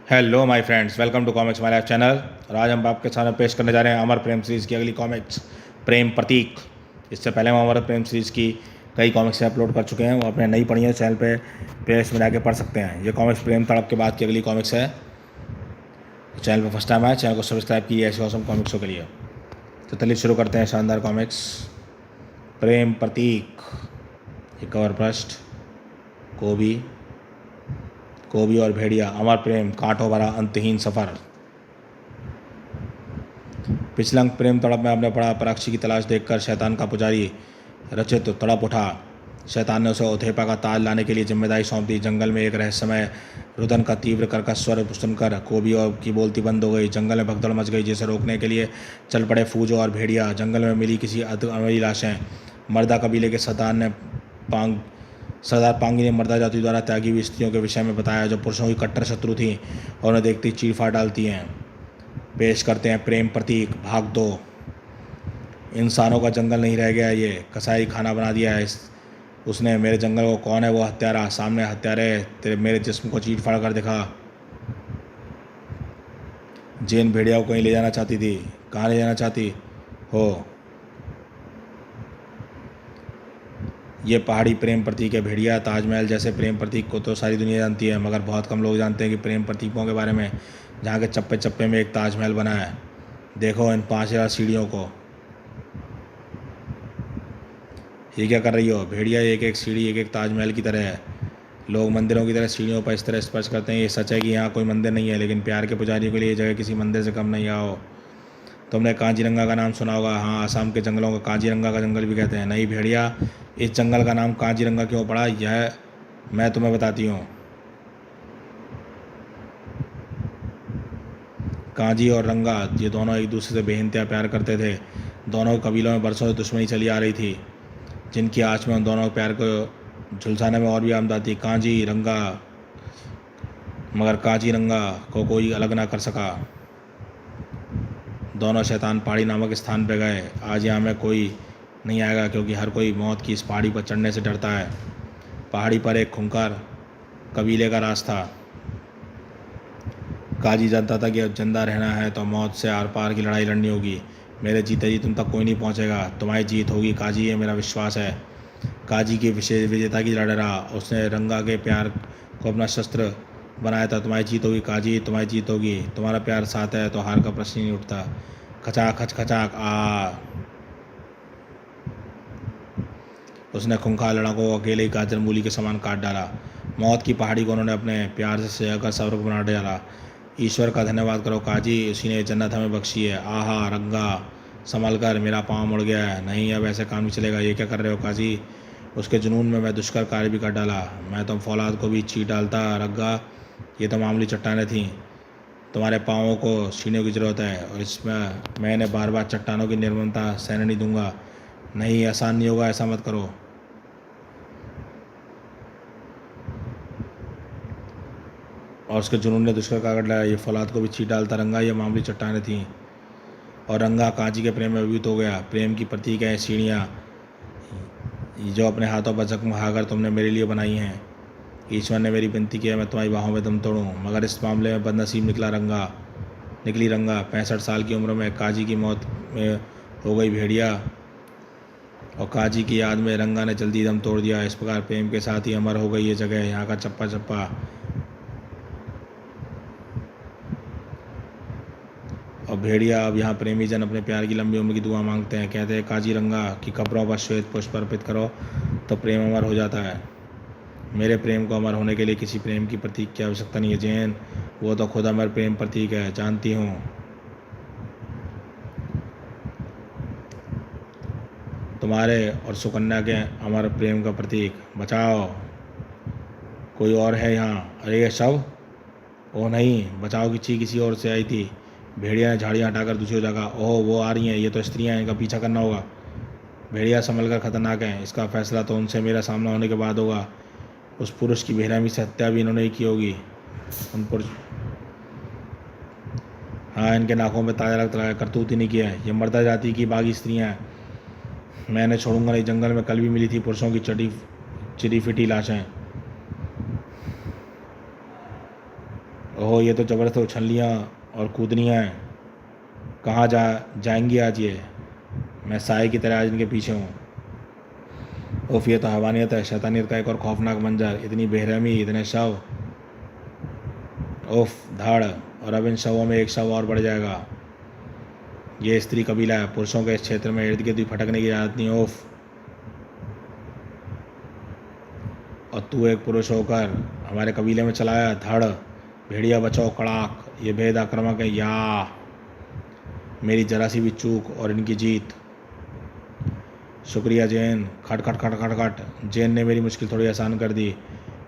Hello my friends, welcome to comics my life channel. और आज हम आपके सामने पेश करने जा रहे हैं अमर प्रेम सीरीज़ की अगली कॉमिक्स प्रेम प्रतीक। इससे पहले हम अमर प्रेम सीरीज़ की कई कॉमिक्स अपलोड कर चुके हैं, वो आपने नहीं पढ़ी है चैनल पे पेज में जाके पढ़ सकते हैं। ये कॉमिक्स प्रेम तड़प के बाद की अगली कॉमिक्स है। चैनल पर फर्स्ट टाइम आए, चैनल को सब्सक्राइब कीजिए ऐसे औसम कॉमिक्सों के लिए। तो चलिए शुरू करते हैं शानदार कॉमिक्स प्रेम प्रतीक। ये कवर पृष्ठ कोबी और भेड़िया, अमर प्रेम, कांटों भरा अंतहीन सफ़र। पिछला अंक प्रेम तड़प में आपने पढ़ा, पराक्षी की तलाश देखकर शैतान का पुजारी रचित तड़प उठा। शैतान ने उसे ओथेपा का ताज लाने के लिए जिम्मेदारी सौंप दी। जंगल में एक रहस्यमय रुदन का तीव्र कर्कश स्वर सुनकर कोबी और की बोलती बंद हो गई। जंगल में भगदड़ मच गई, जिसे रोकने के लिए चल पड़े फूजो और भेड़िया। जंगल में मिली किसी अनोखी लाशें। मर्दा कबीले के सरदार पांगी ने मर्दा जाति द्वारा त्यागी हुई स्त्रियों के विषय में बताया, जो पुरुषों की कट्टर शत्रु थीं और उन्हें देखती चीर फाड़ डालती हैं। पेश करते हैं प्रेम प्रतीक भाग 2। इंसानों का जंगल नहीं रह गया, ये कसाई खाना बना दिया है उसने मेरे जंगल को। कौन है वो हत्यारा? सामने हत्यारे तेरे मेरे जिस्म को चीर फाड़ कर दिखा। जेन भेड़िया को कहीं ले जाना चाहती थी। कहाँ ले जाना चाहती हो? ये पहाड़ी प्रेम प्रतीक है भेड़िया। ताजमहल जैसे प्रेम प्रतीक को तो सारी दुनिया जानती है, मगर बहुत कम लोग जानते हैं कि प्रेम प्रतीकों के बारे में, जहाँ के चप्पे चप्पे में एक ताजमहल बना है। देखो इन 5000 सीढ़ियों को। ये क्या कर रही हो? भेड़िया एक एक सीढ़ी एक एक ताजमहल की तरह है। लोग मंदिरों की तरह सीढ़ियों पर इस तरह स्पर्श करते हैं। ये सच है कि यहाँ कोई मंदिर नहीं है, लेकिन प्यार के पुजारियों के लिए ये जगह किसी मंदिर से कम नहीं आओ। तुमने कांजीरंगा का नाम सुना होगा। हाँ, आसाम के जंगलों को कांजीरंगा का जंगल भी कहते हैं। नहीं भेड़िया, इस जंगल का नाम कांजीरंगा क्यों पड़ा, यह मैं तुम्हें बताती हूँ। कांजी और रंगा ये दोनों एक दूसरे से बेइंतहा प्यार करते थे। दोनों कबीलों में बरसों से दुश्मनी चली आ रही थी, जिनकी आँच में उन दोनों के प्यार को झुलसाने में और भी आमदा थी। कांजी रंगा, मगर कांजी रंगा को कोई अलग ना कर सका। दोनों शैतान पहाड़ी नामक स्थान पर गए। आज यहाँ में कोई नहीं आएगा, क्योंकि हर कोई मौत की इस पहाड़ी पर चढ़ने से डरता है। पहाड़ी पर एक खूंखार कबीले का राज था। काजी जानता था कि अब जिंदा रहना है तो मौत से आर पार की लड़ाई लड़नी होगी। मेरे जीते जी तुम तक कोई नहीं पहुंचेगा। तुम्हारी जीत होगी काजी, ये मेरा विश्वास है। काजी की विशेष विजेता की लड़ रहा। उसने रंगा के प्यार को अपना शस्त्र बनाया था। तुम्हारी जीत होगी काजी, तुम्हारी जीत होगी। तुम्हारा प्यार साथ है तो हार का प्रश्न ही नहीं उठता। खचाक खच खचाक आ। उसने खूंखार लड़कों को अकेले ही गाजर मूली के समान काट डाला। मौत की पहाड़ी को उन्होंने अपने प्यार से सजाकर स्वर्ग बना डाला। ईश्वर का धन्यवाद करो काजी, उसी ने जन्नत हमें बख्शी है। आहा रंगा, संभल कर, मेरा पाँव मुड़ गया है। नहीं, अब ऐसे काम नहीं चलेगा। ये क्या कर रहे हो काजी? उसके जुनून में मैं दुष्कर कार्य भी कर डाला। मैं तो फौलाद को भी चीर डालता रंगा। ये तो मामूली चट्टानें थीं। तुम्हारे पाँवों को छीनने की ज़रूरत है, और इसमें मैंने बार बार चट्टानों की निर्ममता सहने नहीं दूंगा। नहीं, आसान नहीं होगा, ऐसा मत करो। और उसके जुनून ने दुष्कर कागड़ लाया। ये फौलाद को भी चीर डालता रंगा। ये मामूली चट्टानें थीं। और रंगा कांची के प्रेम में विभूत हो गया। प्रेम की प्रतीक है सीढ़ियाँ, जो अपने हाथों पर जख्म खाकर तुमने मेरे लिए बनाई हैं। ईश्वर ने मेरी विनती की है मैं तुम्हारी बाहों में दम तोड़ूं, मगर इस मामले में बदनसीब निकली रंगा। 65 साल की उम्र में काजी की मौत में हो गई भेड़िया, और काजी की याद में रंगा ने जल्दी दम तोड़ दिया। इस प्रकार प्रेम के साथ ही अमर हो गई ये जगह, यहाँ का चप्पा चप्पा। और भेड़िया, अब यहाँ प्रेमी जन अपने प्यार की लंबी उम्र की दुआ मांगते हैं। कहते हैं काजी रंगा की कब्रों पर श्वेत पुष्प अर्पित करो तो प्रेम अमर हो जाता है। मेरे प्रेम को अमर होने के लिए किसी प्रेम की प्रतीक की आवश्यकता नहीं है जैन, वो तो खुद अमर प्रेम प्रतीक है, जानती हूँ। तुम्हारे और सुकन्या के अमर प्रेम का प्रतीक। बचाओ, कोई और है यहाँ? अरे ये शव? ओह नहीं, बचाओ की चीख किसी और से आई थी। भेड़िया ने झाड़ियाँ हटाकर दूसरी जगह। ओह, वो आ रही हैं। ये तो स्त्रियाँ हैं, इनका पीछा करना होगा। भेड़िया संभल कर खतरनाक है, इसका फैसला तो उनसे मेरा सामना होने के बाद होगा। उस पुरुष की बेरहमी से हत्या भी इन्होंने ही की होगी। उन पुरुष, हाँ, इनके नाकों में ताजा रक्त लगाया, करतूत ही नहीं किया है। ये मर्दा जाति की बागी स्त्रियाँ हैं। मैंने छोड़ूंगा नहीं। जंगल में कल भी मिली थी पुरुषों की चिरी फिटी लाशें। ओहो, ये तो ज़बरदस्त उछलियाँ और कूदनियाँ हैं। कहाँ जाएंगी आज ये? मैं साए की तरह आज इनके पीछे हूँ। उफ, ये तो हैवानियत है, शैतानियत का एक और खौफनाक मंजर। इतनी बेरहमी, इतने शव। उफ, धाड़। और अब इन शवों में एक शव और बढ़ जाएगा। ये स्त्री कबीला है। पुरुषों के इस क्षेत्र में इर्द गिर्द भी भटकने की इजाज़त नहीं। उफ। और तू एक पुरुष होकर हमारे कबीले में चलाया धड़। भेड़िया बचाओ कड़ाक। ये भेद आक्रामक है या मेरी जरा सी भी चूक और इनकी जीत। शुक्रिया जैन। खट खट खट खट खट। जैन ने मेरी मुश्किल थोड़ी आसान कर दी।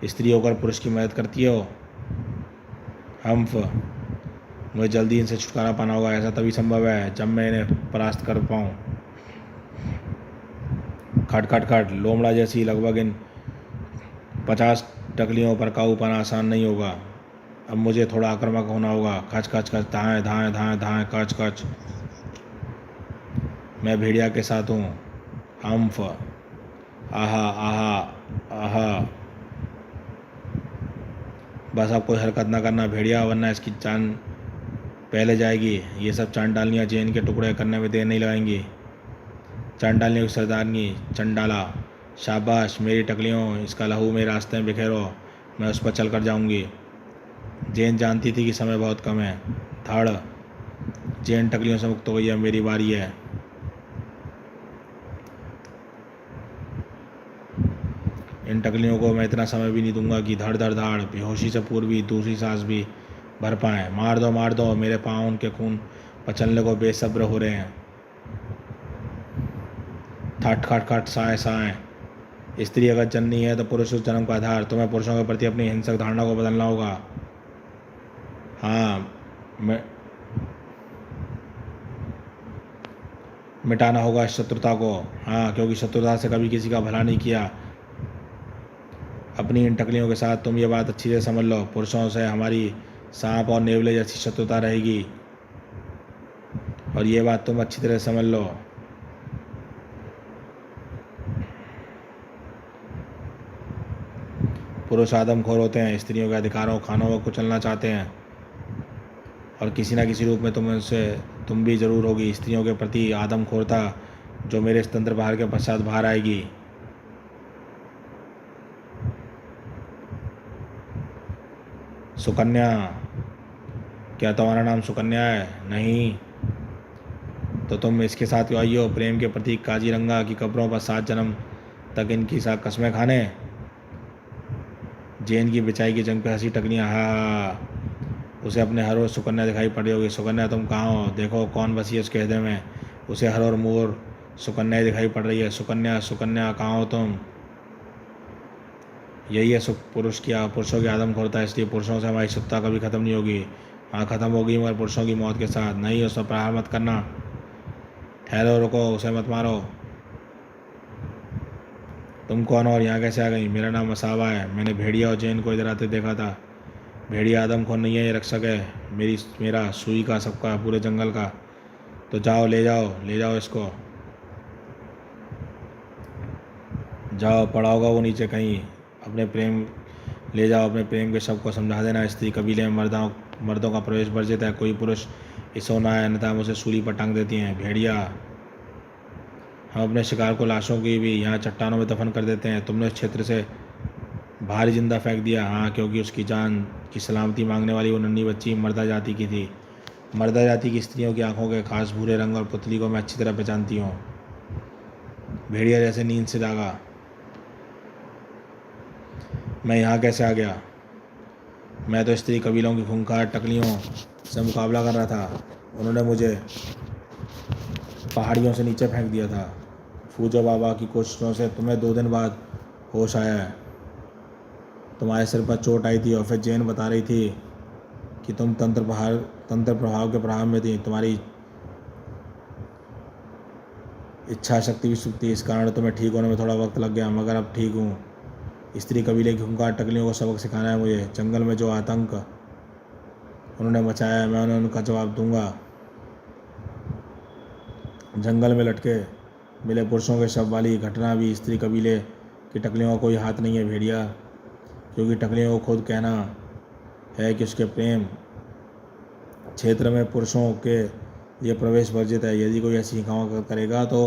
स्त्री होकर पुरुष की मदद करती हो। हम्फ। मुझे जल्दी इनसे छुटकारा पाना होगा। ऐसा तभी संभव है जब मैं इन्हें परास्त कर पाऊँ। खट खट खट। लोमड़ा जैसी लगभग इन 50 टकलियों पर काबू पाना आसान नहीं होगा। अब मुझे थोड़ा आक्रामक होना होगा। खच खच खच। धाएँ धाएँ धाएँ धाएँ। कच कच। मैं भेड़िया के साथ हूँ। हम्फ। आहा आहा आहा। बस अब कोई हरकत ना करना भेड़िया, वरना इसकी जान पहले जाएगी। ये सब चांडालियाँ जैन के टुकड़े करने में देर नहीं लगाएंगी। चांडालियों की सरदारनी चंडाला। शाबाश मेरी टकलियों, इसका लहू मेरे रास्ते में बिखेरो। मैं उस पर चल कर जाऊँगी। जैन जानती थी कि समय बहुत कम है। धड़। जैन टकलियों से मुक्त हो गई। अब मेरी बारी है। इन टकलियों को मैं इतना समय भी नहीं दूंगा कि धड़ धड़ धाड़ बेहोशी से पूर्वी दूसरी सांस भी भर पाएँ। मार दो। मेरे पाँव उनके खून पर चलने को बेसब्र हो रहे हैं। ठट खट खट। साए साए। स्त्री अगर जननी है तो पुरुष उस जन्म का आधार। तुम्हें पुरुषों के प्रति अपनी हिंसक धारणा को बदलना होगा। हाँ, मिटाना होगा शत्रुता को। हाँ, क्योंकि शत्रुता से कभी किसी का भला नहीं किया। अपनी इन टकलियों के साथ तुम ये बात अच्छी से समझ लो। पुरुषों से हमारी सांप और नेवले जैसी शत्रुता रहेगी, और ये बात तुम अच्छी तरह समझ लो। पुरुष आदमखोर होते हैं, स्त्रियों के अधिकारों खानों को कुचलना चाहते हैं, और किसी न किसी रूप में तुम भी जरूर होगी। स्त्रियों के प्रति आदमखोरता जो मेरे इस तंत्र बाहर के पश्चात बाहर आएगी। सुकन्या। क्या तुम्हारा नाम सुकन्या है? नहीं तो तुम इसके साथ क्यों आई हो? प्रेम के प्रतीक काजीरंगा की कब्रों पर 7 जन्म तक इनकी साथ कस्में खाने। जैन की बिछाई की जंग पे हंसी टकलियाँ। हा। उसे अपने हर रोज़ सुकन्या दिखाई पड़ रही होगी। सुकन्या तुम कहाँ हो? देखो कौन बसी है उसके हृदय में। उसे हर और मोर सुकन्या ही दिखाई पड़ रही है। सुकन्या सुकन्या कहाँ हो तुम? यही है पुरुषों की आदमखोरता है। इसलिए पुरुषों से हमारी शत्रुता कभी ख़त्म नहीं होगी। हाँ, ख़त्म होगी, मगर पुरुषों की मौत के साथ नहीं। उस पर प्रहार मत करना। ठहरो, रुको, उसे मत मारो। तुम कौन हो और यहाँ कैसे आ गई? मेरा नाम मसावा है। मैंने भेड़िया और जैन को इधर आते देखा था। भेड़िया आदमखोर नहीं है, ये रक्षक है मेरा सुई का, सबका, पूरे जंगल का। तो जाओ, ले जाओ इसको। जाओ, पड़ा होगा वो नीचे कहीं। अपने प्रेम ले जाओ, अपने प्रेम के शव को समझा देना। स्त्री कबीले में मर्दों का प्रवेश वर्जित है। कोई पुरुष इस होना है, अन्यथा हम उसे सूली पर टांग देती हैं। भेड़िया, हम अपने शिकार को लाशों की भी यहाँ चट्टानों में दफन कर देते हैं। तुमने उस क्षेत्र से भारी जिंदा फेंक दिया। हाँ, क्योंकि उसकी जान की सलामती मांगने वाली वो नन्ही बच्ची मर्दा जाति की थी। मर्दा जाति की स्त्रियों की आंखों के खास भूरे रंग और पुतली को मैं अच्छी तरह पहचानती हूँ। भेड़िया जैसे नींद से जागा। मैं यहाँ कैसे आ गया? मैं तो स्त्री कबीलों की खूंखार टकलियों से मुकाबला कर रहा था। उन्होंने मुझे पहाड़ियों से नीचे फेंक दिया था। फूजो बाबा की कोशिशों से तुम्हें 2 दिन बाद होश आया है। तुम्हारे सिर पर चोट आई थी, और फिर जैन बता रही थी कि तुम तंत्र प्रभाव के प्रभाव में थी। तुम्हारी इच्छा शक्ति भी सुख थी, इस कारण तुम्हें ठीक होने में थोड़ा वक्त लग गया, मगर अब ठीक हूँ। स्त्री कबीले की खूंखार टकलियों को सबक सिखाना है मुझे। जंगल में जो आतंक उन्होंने मचाया है, मैं उन्हें उनका जवाब दूंगा। जंगल में लटके मिले पुरुषों के शव वाली घटना भी स्त्री कबीले की टकलियों का कोई हाथ नहीं है भेड़िया, क्योंकि टकलियों को खुद कहना है कि उसके प्रेम क्षेत्र में पुरुषों के लिए प्रवेश वर्जित है। यदि कोई ऐसी हिंसाएं करेगा तो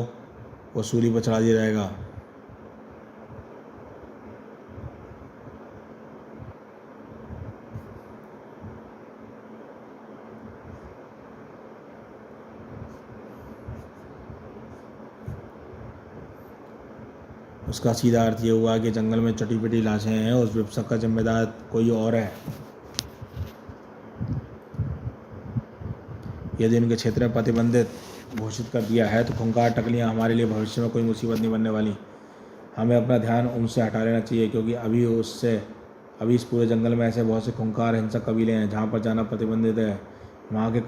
वो सूली पर चढ़ा दिया जाएगा। उसका सीधा अर्थ ये हुआ कि जंगल में चटी पिटी लाशें हैं, उस विपसक का जिम्मेदार कोई और है। यदि उनके क्षेत्र में प्रतिबंधित घोषित कर दिया है तो खूंखार टकलियाँ हमारे लिए भविष्य में कोई मुसीबत नहीं बनने वाली। हमें अपना ध्यान उनसे हटा लेना चाहिए, क्योंकि अभी इस पूरे जंगल में ऐसे बहुत से खूंखार हिंसक कबीले हैं जहाँ पर जाना प्रतिबंधित है। वहाँ के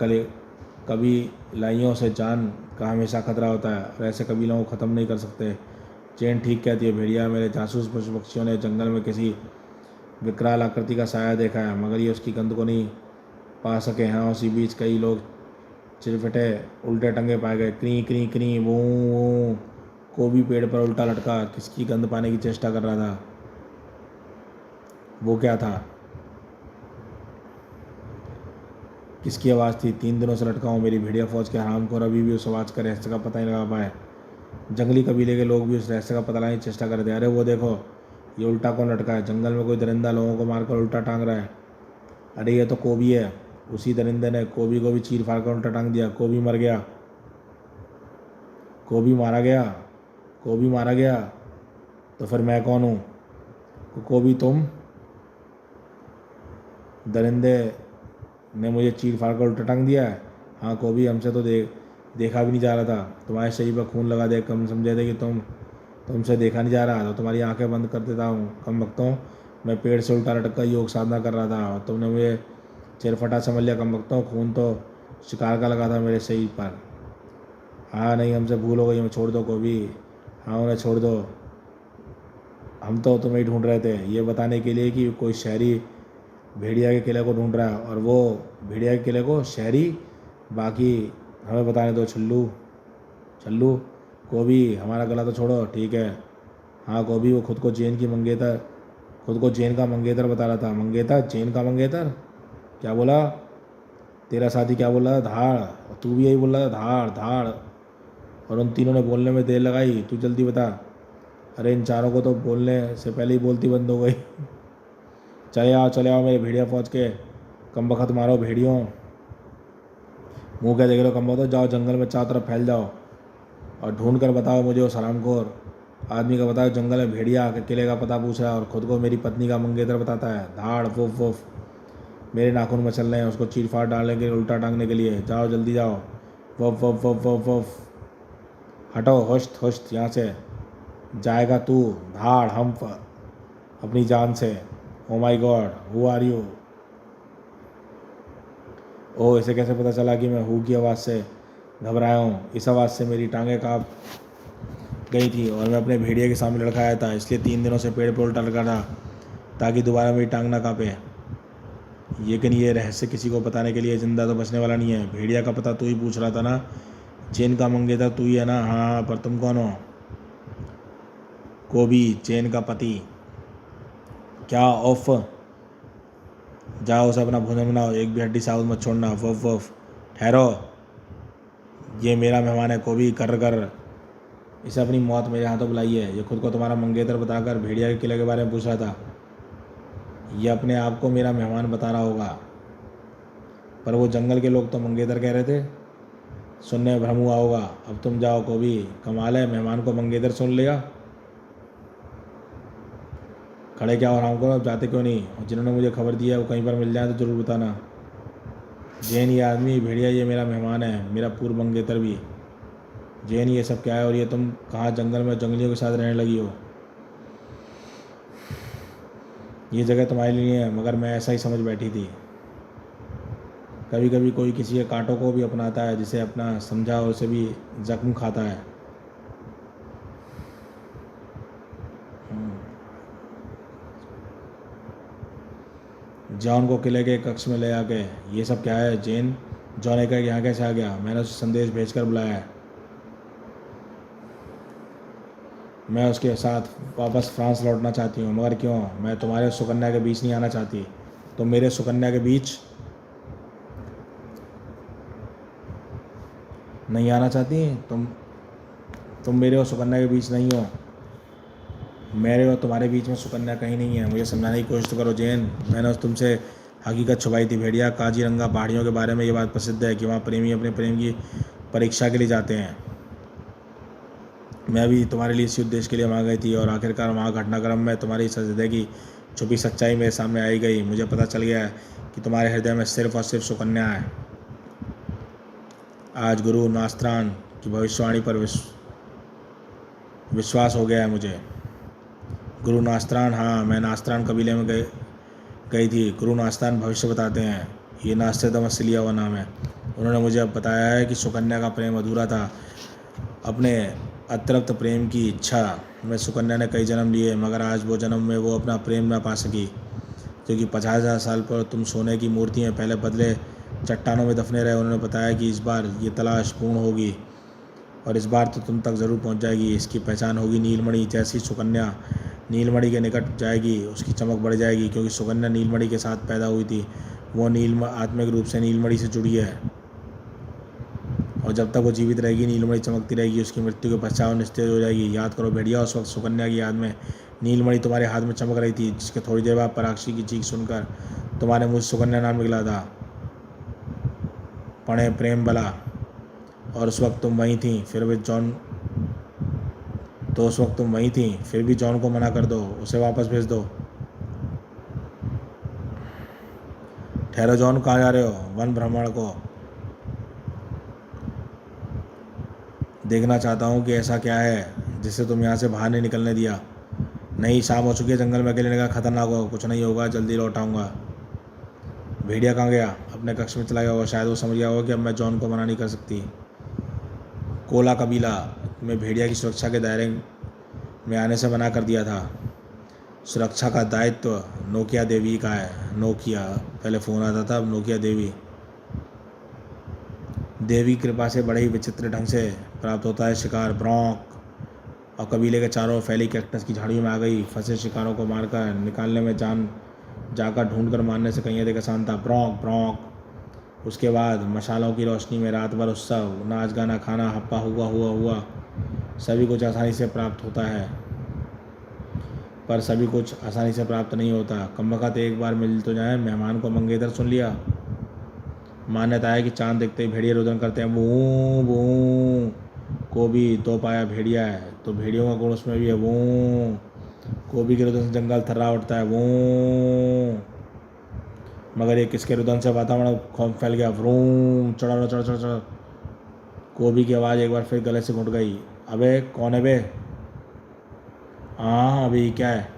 कबीलाइयों से जान का हमेशा खतरा होता है और ऐसे कबीलों को ख़त्म नहीं कर सकते। चेन ठीक कहती है भेड़िया। मेरे जासूस पशु पक्षियों ने जंगल में किसी विकराल आकृति का साया देखा है, मगर ये उसकी गंध को नहीं पा सके हैं। उसी बीच कई लोग चिरफटे उल्टे टंगे पाए गए। क्री क्री क्री वो को भी पेड़ पर उल्टा लटका किसकी गंध पाने की चेष्टा कर रहा था। वो क्या था? किसकी आवाज़ थी? 3 दिनों से लटका हूँ। मेरी भेड़िया फौज के हरामखोर अभी भी उस आवाज़ का रहस्य का पता नहीं लगा पाए। जंगली कबीले के लोग भी उस रहस्य का पता लगाने की चेष्टा करते हैं। अरे वो देखो, ये उल्टा कौन लटका है? जंगल में कोई दरिंदा लोगों को मारकर उल्टा टांग रहा है। अरे ये तो कोबी है। उसी दरिंदे ने कोबी को भी चीर फाड़ कर उल्टा टांग दिया। कोबी मर गया। कोबी मारा गया। कोबी मारा गया। तो फिर मैं कौन हूँ? कोबी तुम? दरिंदे ने मुझे चीर फाड़ कर उल्टा टांग दिया है। हाँ कोबी, हमसे तो देखा भी नहीं जा रहा था। तुम्हारे शरीर पर खून लगा देख हम समझे थे कि तुमसे देखा नहीं जा रहा, तो तुम्हारी आंखें बंद कर देता हूँ। कम वक्तों, मैं पेड़ से उल्टा लटक कर योग साधना कर रहा था और तुमने मुझे चिरफटा समझ लिया। कम वक्तों, खून तो शिकार का लगा था मेरे शरीर पर। हाँ नहीं, हमसे भूल हो गई, हमें छोड़ दो कोबी। हाँ उन्हें छोड़ दो। हम तो तुम्हें ही ढूंढ रहे थे, ये बताने के लिए कि कोई शहरी भेड़िया के किले को ढूंढ रहा है, और वो भेड़िया के किले को शहरी। बाकी हमें बताने दो। छल्लू छल्लू कोबी, हमारा गला तो छोड़ो। ठीक है। हाँ कोबी, वो खुद को जैन का मंगेतर बता रहा था। मंगेतर? जैन का मंगेतर? क्या बोला तेरा साथी? क्या बोल रहा था? धाड़। और तू भी यही बोल रहा था, धाड़ धाड़। और उन तीनों ने बोलने में देर लगाई। तू जल्दी बता। अरे इन चारों को तो बोलने से पहले ही बोलती बंद हो गई। चले आओ मेरे भेड़िया फौज के कम बखत मारो भेड़ियों। मुँह क्या देख रहे हो कम बखत? जाओ जंगल में चारों तरफ फैल जाओ और ढूंढ कर बताओ मुझे उस हरामखोर आदमी का। बताओ जंगल में भेड़िया के किले का पता पूछ रहा है और खुद को मेरी पत्नी का मंगेतर बताता है। धाड़ वुफ वुफ। मेरे नाखून में चल रहे हैं उसको चीर फाड़ डालने के लिए, उल्टा टांगने के लिए। जाओ जल्दी जाओ। वफ वफ वफ वफ वफ। हटो, होश्त होश्त यहाँ से। जाएगा तू धाड़ हम अपनी जान से। ओ माई गॉड, हु आर यू? ओह, इसे कैसे पता चला कि मैं हु की आवाज़ से घबराया हूँ? इस आवाज़ से मेरी टांगें काँप गई थी और मैं अपने भेड़िए के सामने लड़खड़ाया था, इसलिए 3 दिनों से पेड़ पर उल्टा लगा था ताकि दोबारा मेरी टांग ना काँपे। लेकिन ये रहस्य किसी को बताने के लिए जिंदा तो बचने वाला नहीं है। भेड़िया का पता तू ही पूछ रहा था ना? चेन का मंगेतर तू ही है ना? हाँ, पर तुम कौन हो? कोबी, चेन का पति। क्या? ऑफ। जाओ उसे अपना भोजन बनाओ, एक भी हड्डी साबुत मत छोड़ना। वफ वफ। ठहरो, ये मेरा मेहमान है कोबी। कर कर। इसे अपनी मौत मेरे हाथों बुलाई है। ये खुद को तुम्हारा मंगेतर बताकर भेड़िया के किले के बारे में पूछ रहा था। ये अपने आप को मेरा मेहमान बता रहा होगा, पर वो जंगल के लोग तो मंगेतर कह रहे थे। सुनने में भ्रम हुआ होगा। अब तुम जाओ कोबी। कमाल है, मेहमान को मंगेतर सुन लिया। खड़े क्या हो राम को? अब जाते क्यों नहीं? और जिन्होंने मुझे खबर दी है वो कहीं पर मिल जाए तो ज़रूर बताना। जैन, ये आदमी भेड़िया ये मेरा मेहमान है, मेरा पूर्व मंगेतर भी। जैन, ये सब क्या है? और ये तुम कहाँ जंगल में जंगलियों के साथ रहने लगी हो? ये जगह तुम्हारे लिए है, मगर मैं ऐसा ही समझ बैठी थी। कभी कभी कोई किसी के कांटों को भी अपनाता है, जिसे अपना समझा और उसे भी जख्म खाता है। जॉन को किले के कक्ष में ले आके। ये सब क्या है जैन? जॉन ने कहा यहाँ कैसे आ गया? मैंने उसे संदेश भेजकर बुलाया है। मैं उसके साथ वापस फ्रांस लौटना चाहती हूँ। मगर क्यों? मैं तुम्हारे सुकन्या के बीच नहीं आना चाहती। तुम मेरे सुकन्या के बीच नहीं आना चाहती। तुम मेरे और सुकन्या के बीच नहीं हो। मेरे और तुम्हारे बीच में सुकन्या कहीं नहीं है। मुझे समझाने की कोशिश तो करो जैन। मैंने तुमसे हकीकत छुपाई थी भेड़िया। काजीरंगा पहाड़ियों के बारे में ये बात प्रसिद्ध है कि वहाँ प्रेमी अपने प्रेम की परीक्षा के लिए जाते हैं। मैं भी तुम्हारे लिए इसी उद्देश्य के लिए वहाँ गई थी और आखिरकार वहाँ घटनाक्रम में तुम्हारी हृदय की छुपी सच्चाई मेरे सामने आई गई। मुझे पता चल गया है कि तुम्हारे हृदय में सिर्फ और सिर्फ सुकन्या है। आज गुरु नास्त्रान की भविष्यवाणी पर विश्वास हो गया है मुझे। गुरु नास्त्रान, हाँ, मैं नास्त्रान कबीले में गई थी। गुरु नास्त्रान भविष्य बताते हैं। ये नास्त्रदमस से लिया हुआ नाम है। उन्होंने मुझे अब बताया है कि सुकन्या का प्रेम अधूरा था। अपने अतृप्त प्रेम की इच्छा में सुकन्या ने कई जन्म लिए, मगर आज वो जन्म में वो अपना प्रेम ना पा सकी, क्योंकि 50,000 साल पर तुम सोने की मूर्तियाँ पहले बदले चट्टानों में दफने रहे। उन्होंने बताया कि इस बार ये तलाश पूर्ण होगी और इस बार तो तुम तक ज़रूर पहुंच जाएगी। इसकी पहचान होगी नीलमणि। जैसी सुकन्या नीलमणि के निकट जाएगी उसकी चमक बढ़ जाएगी, क्योंकि सुकन्या नीलमणि के साथ पैदा हुई थी। वो आत्मिक रूप से नीलमणि से जुड़ी है और जब तक वो जीवित रहेगी नीलमणि चमकती रहेगी। उसकी मृत्यु के पश्चात निस्तेज हो जाएगी। याद करो भेड़िया, उस वक्त सुकन्या की याद में नीलमणि तुम्हारे हाथ में चमक रही थी, जिसके थोड़ी देर बाद पराक्षी की चीख सुनकर तुम्हारे मुझ सुकन्या नाम निकला था, पढ़े प्रेम बला। और उस वक्त तुम वहीं थी, फिर भी जॉन को मना कर दो, उसे वापस भेज दो। ठहरो जॉन, कहाँ जा रहे हो? वन भ्रमण को देखना चाहता हूँ कि ऐसा क्या है जिससे तुम यहाँ से बाहर नहीं निकलने दिया। नहीं, शाम हो चुकी है, जंगल में अकेले निकलना खतरनाक होगा। कुछ नहीं होगा, जल्दी लौट आऊँगा। भेड़िया कहाँ गया? अपने कक्ष में चला गया होगा। शायद वो समझ गया होगा कि अब मैं जॉन को मना नहीं कर सकती। कोला कबीला में भेड़िया की सुरक्षा के दायरे में आने से मना कर दिया था। सुरक्षा का दायित्व नोकिया देवी का है। नोकिया, पहले फ़ोन आता था, अब नोकिया देवी कृपा से बड़े ही विचित्र ढंग से प्राप्त होता है शिकार। ब्रॉन्क और कबीले के चारों फैली कैक्टस की झाड़ियों में आ गई। फंसे शिकारों को मारकर निकालने में जाकर ढूंढकर मारने से कहीं अधिक आसान था। ब्रॉन्क ब्रॉन्क। उसके बाद मशालों की रोशनी में रात भर उत्सव, नाच गाना, खाना, हप्पा हुआ सभी कुछ आसानी से प्राप्त होता है, पर सभी कुछ आसानी से प्राप्त नहीं होता। कमबख्त एक बार मिल तो जाए। मेहमान को मंगेतर सुन लिया। मान्यता है कि चांद देखते ही भेड़िए रुदन करते हैं। वो को भी दो पाया भेड़िया है, तो भेड़ियों का गुण उसमें भी है। वो को भी के रुदन से जंगल थर्रा उठता है। वो मगर ये किसके रुदन से वातावरण खौफ फैल गया। व्रूम, चढ़ चढ़। कोबी की आवाज़ एक बार फिर गले से घुट गई। अबे कौन है बे? हाँ, अभी क्या है?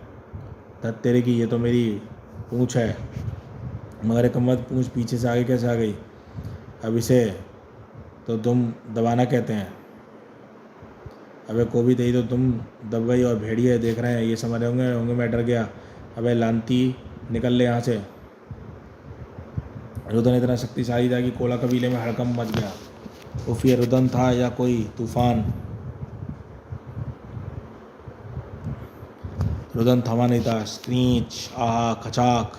धत तेरे की, ये तो मेरी पूँछ है। मगर एक कमत पूँछ पीछे से आगे कैसे आ गई? अब इसे तो तुम दबाना कहते हैं। अबे कोबी तेरी तो तुम दब गई और भेड़िए देख रहे हैं, ये समझ रहे होंगे मैं डर गया। अबे लांती, निकल ले यहाँ से। रुदन इतना शक्तिशाली था कि कोला कबीले में हड़कंप मच गया। उफ, ये रुदन था या कोई तूफान? रुदन थमा नहीं था। स्क्रीच, आहा, खचाक।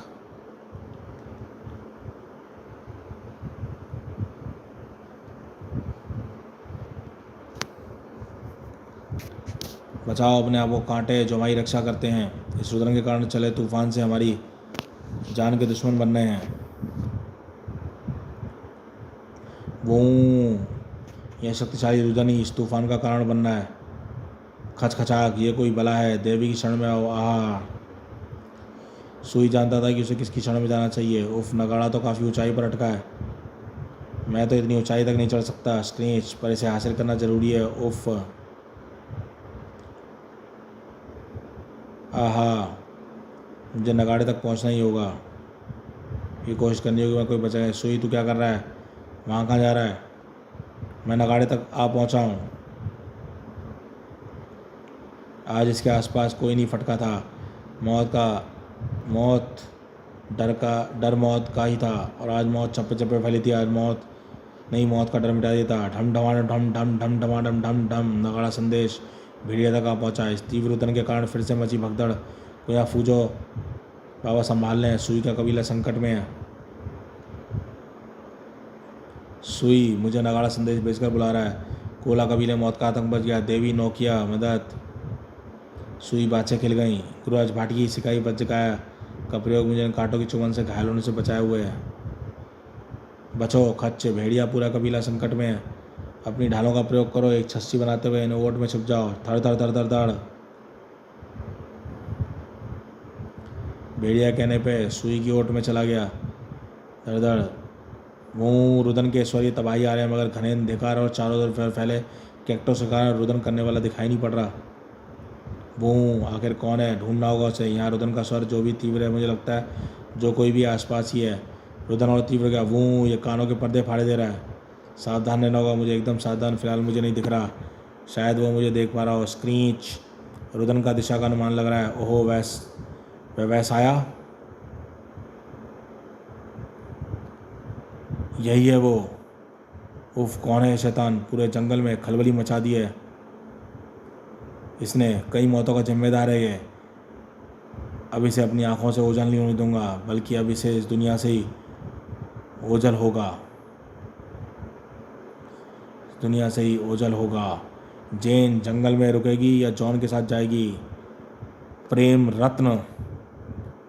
बचाओ अपने आप को, कांटे जो हमारी रक्षा करते हैं इस रुदन के कारण चले तूफान से हमारी जान के दुश्मन बन रहे हैं। वो यह शक्तिशाली रुदन ही इस तूफान का कारण बन रहा है। खचखचाक, ये कोई बला है। देवी की शरण में आओ। आहा, सुई जानता था कि उसे किसकी शरण में जाना चाहिए। उफ, नगाड़ा तो काफ़ी ऊंचाई पर अटका है। मैं तो इतनी ऊंचाई तक नहीं चढ़ सकता स्क्रीच, पर इसे हासिल करना ज़रूरी है। उफ, आहा, मुझे नगाड़े तक पहुंचना ही होगा। ये कोशिश करनी होगी मैं कोई बचा है। सुई, तू क्या कर रहा है? वहाँ कहाँ जा रहा है? मैं नगाड़े तक आ पहुँचा हूँ। आज इसके आसपास कोई नहीं फटका था। डर मौत का ही था, और आज मौत चप्पे चप्पे फैली थी। आज मौत का डर मिटा देता। ढम ढमाडम ढम ढम ढम ढमाडम ढम ढम। नगाड़ा संदेश भेड़िया तक आ पहुँचा। इस तीव्र रुदन के कारण फिर से मची भगदड़। कोया फूजो बाबा संभाल लें, सुई का कबीला संकट में है। सुई मुझे नगाड़ा संदेश भेजकर बुला रहा है। कोला कबीले मौत का आतंक बच गया। देवी नौकिया मदद। सुई बाछे खिल गई। गुरुराज भाटी की सिकाई बच गया का प्रयोग मुझे इन कांटों की चुभन से घायल होने से बचाए हुए है। बचो खच्च, भेड़िया पूरा कबीला संकट में है। अपनी ढालों का प्रयोग करो, एक छस्सी बनाते हुए इन ओट में छुप जाओ। धड़ धड़ धड़ धड़ धड़। भेड़िया कहने पे सुई की ओट में चला गया। धड़ धड़। वो रुदन के स्वरीय तबाही आ रहे हैं, मगर घने अंधकार और चारों तरफ फैले कैक्टस के कारण रुदन करने वाला दिखाई नहीं पड़ रहा। वो आखिर कौन है? ढूंढना होगा उसे। यहाँ रुदन का स्वर जो भी तीव्र है, मुझे लगता है जो कोई भी आसपास ही है। रुदन और तीव्र क्या? वो ये कानों के पर्दे फाड़े दे रहा है। सावधान रहना होगा मुझे, एकदम सावधान। फिलहाल मुझे नहीं दिख रहा, शायद वो मुझे देख पा रहा हो। स्क्रीच। रुदन का दिशा का अनुमान लग रहा है। ओहो, वैस आया। यही है वो। उफ, कौन है शैतान? पूरे जंगल में खलबली मचा दी है इसने। कई मौतों का जिम्मेदार है ये। अब इसे अपनी आंखों से ओझल नहीं होने दूंगा, बल्कि अब इसे इस दुनिया से ही ओझल होगा। दुनिया से ही ओझल होगा। जेन जंगल में रुकेगी या जॉन के साथ जाएगी? प्रेम रत्न,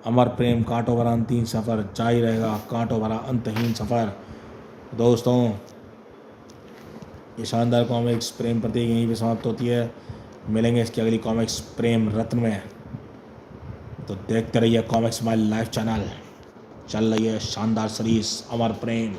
अमर प्रेम, कांटों भरा अंतहीन सफ़र जारी रहेगा। कांटों भरा अंतहीन सफ़र। दोस्तों, ये शानदार कॉमिक्स प्रेम प्रतीक यहीं पे समाप्त होती है। मिलेंगे इसकी अगली कॉमिक्स प्रेम रत्न में। तो देखते रहिए कॉमिक्स माय लाइफ चैनल। चल रही है शानदार सीरीज अमर प्रेम।